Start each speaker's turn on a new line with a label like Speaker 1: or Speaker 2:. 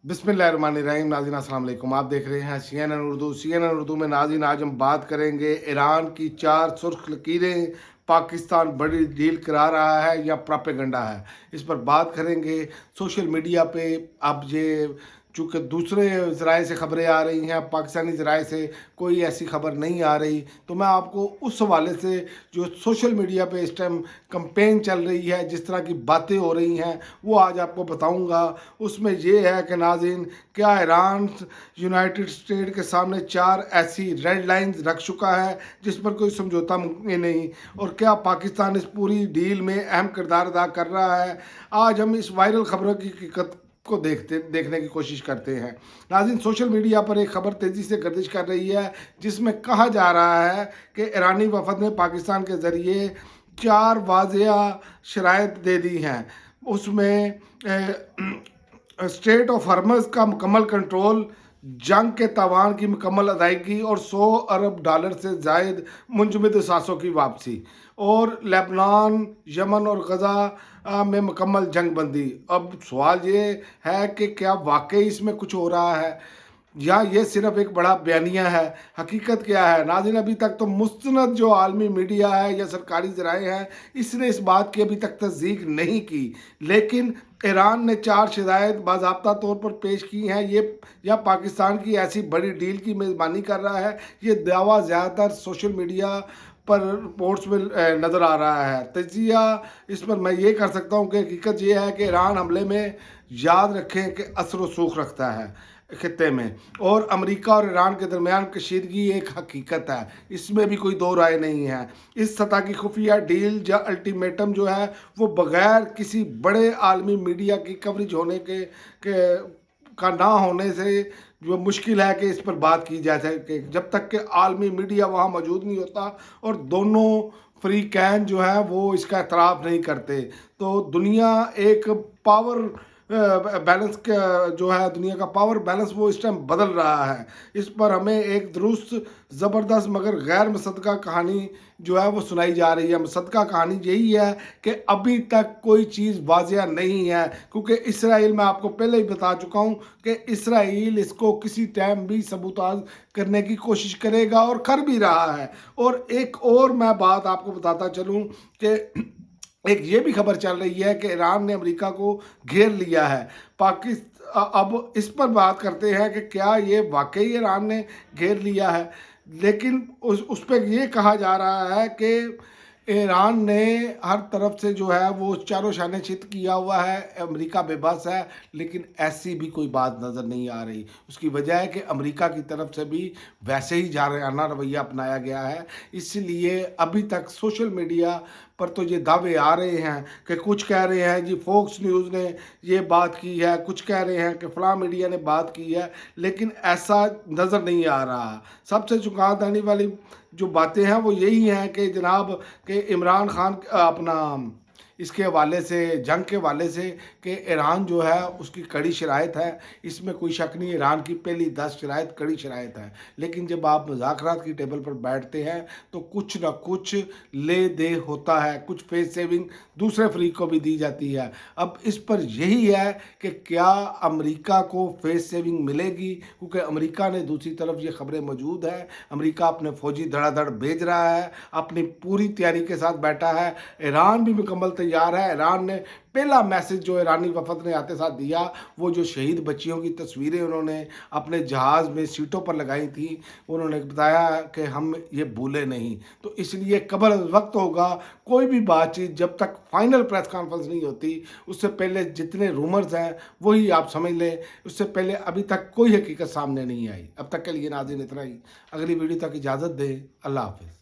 Speaker 1: बिस्मिल्लाहिर्रहमानिर्रहीम। नाज़रीन अस्सलाम वालेकुम। आप देख रहे हैं CNN उर्दू में। नाज़रीन आज हम बात करेंगे ईरान की 4 सुर्ख लकीरें पाकिस्तान बड़ी डील करा रहा है या प्रोपेगेंडा है, इस पर बात करेंगे। सोशल मीडिया पे अब ये चूँकि दूसरे ज़राए से ख़बरें आ रही हैं, पाकिस्तानी ज़राए से कोई ऐसी ख़बर नहीं आ रही, तो मैं आपको उस हवाले से जो सोशल मीडिया पे इस टाइम कैंपेन चल रही है, जिस तरह की बातें हो रही हैं, वो आज आपको बताऊंगा। उसमें ये है कि नाज़रीन, क्या ईरान यूनाइटेड स्टेट के सामने 4 ऐसी रेड लाइंस रख चुका है जिस पर कोई समझौता मुमकिन नहीं, और क्या पाकिस्तान इस पूरी डील में अहम किरदार अदा कर रहा है। आज हम इस वायरल खबरों की हकीकत को देखने की कोशिश करते हैं। नाज़रीन, सोशल मीडिया पर एक खबर तेज़ी से गर्दिश कर रही है जिसमें कहा जा रहा है कि ईरानी वफद ने पाकिस्तान के ज़रिए 4 वाज़िया शराइत दे दी हैं। उसमें स्टेट ऑफ हरमज़ का मुकम्मल कंट्रोल, जंग के तावान की मुकम्मल अदायगी और $100 अरब से ज़ायद मुंजमद असासों की वापसी, और लेबनान, यमन और गज़ा में मुकम्मल जंग बंदी। अब सवाल ये है कि क्या वाकई इसमें कुछ हो रहा है या ये सिर्फ एक बड़ा बयानिया है। हकीकत क्या है नाज़रीन? अभी तक तो मुस्तनद जो आलमी मीडिया है या सरकारी ज़राए हैं, इसने इस बात की अभी तक तस्दीक नहीं की, लेकिन ईरान ने 4 शराइत बाज़ाब्ता तौर पर पेश की हैं। ये या पाकिस्तान की ऐसी बड़ी डील की मेज़बानी कर रहा है, ये दावा ज़्यादातर सोशल मीडिया पर रिपोर्ट्स में नज़र आ रहा है। तजिया इस पर मैं ये कर सकता हूँ कि हकीकत ये है कि ईरान हमले में, याद रखें कि असर व सूख रखता है खत्े में, और अमेरिका और ईरान के दरमियान कशीदगी एक हकीकत है, इसमें भी कोई दो राय नहीं है। इस सतह की खुफिया डील या अल्टीमेटम जो है वो बग़ैर किसी बड़े आलमी मीडिया की कवरेज होने के का ना होने से जो मुश्किल है कि इस पर बात की जा सके, जब तक कि आलमी मीडिया वहाँ मौजूद नहीं होता और दोनों फ्रीकैन जो है वो इसका एतराफ़ नहीं करते, तो दुनिया एक पावर बैलेंस का जो है, दुनिया का पावर बैलेंस वो इस टाइम बदल रहा है। इस पर हमें एक दुरुस्त, ज़बरदस्त मगर गैर मुसद्दक़ा कहानी जो है वो सुनाई जा रही है। मुसद्दक़ा कहानी यही है कि अभी तक कोई चीज़ वाज़िया नहीं है, क्योंकि इसराइल, मैं आपको पहले ही बता चुका हूँ कि इसराइल इसको किसी टाइम भी सबूताज करने की कोशिश करेगा और कर भी रहा है। और एक और मैं बात आपको बताता चलूँ कि एक ये भी खबर चल रही है कि ईरान ने अमेरिका को घेर लिया है। अब इस पर बात करते हैं कि क्या ये वाकई ईरान ने घेर लिया है, लेकिन उस पर ये कहा जा रहा है कि ईरान ने हर तरफ से जो है वो चारों शाने चित किया हुआ है, अमेरिका बेबस है, लेकिन ऐसी भी कोई बात नज़र नहीं आ रही। उसकी वजह है कि अमेरिका की तरफ से भी वैसे ही जारहाना रवैया अपनाया गया है। इसलिए अभी तक सोशल मीडिया पर तो ये दावे आ रहे हैं कि कुछ कह रहे हैं जी फोक्स न्यूज़ ने ये बात की है, कुछ कह रहे हैं कि फलां मीडिया ने बात की है, लेकिन ऐसा नज़र नहीं आ रहा। सबसे चौंकाने आने वाली जो बातें हैं वो यही हैं कि जनाब कि इमरान खान अपना इसके हवाले से, जंग के हवाले से, कि ईरान जो है उसकी कड़ी शराइत है, इसमें कोई शक नहीं। ईरान की पहली 10 शराइत कड़ी शराइत है, लेकिन जब आप मुज़ाकरात की टेबल पर बैठते हैं तो कुछ ना कुछ ले दे होता है, कुछ फेस सेविंग दूसरे फ्रीक को भी दी जाती है। अब इस पर यही है कि क्या अमेरिका को फेस सेविंग मिलेगी, क्योंकि अमेरिका ने दूसरी तरफ ये खबरें मौजूद हैं, अमेरिका अपने फौजी धड़ाधड़ भेज रहा है, अपनी पूरी तैयारी के साथ बैठा है। ईरान भी मुकम्मल तैयार है। ईरान ने पहला मैसेज जो ईरानी वफद ने आते साथ दिया, वो जो शहीद बच्चियों की तस्वीरें उन्होंने अपने जहाज़ में सीटों पर लगाई थी, उन्होंने बताया कि हम ये भूले नहीं। तो इसलिए कब्ल वक्त होगा, कोई भी बातचीत जब तक फाइनल प्रेस कॉन्फ्रेंस नहीं होती, उससे पहले जितने रूमर्स हैं वही आप समझ लें, उससे पहले अभी तक कोई हकीकत सामने नहीं आई। अब तक के लिए नाज़रीन इतना ही। अगली वीडियो तक इजाज़त दें। अल्लाह हाफ़िज़।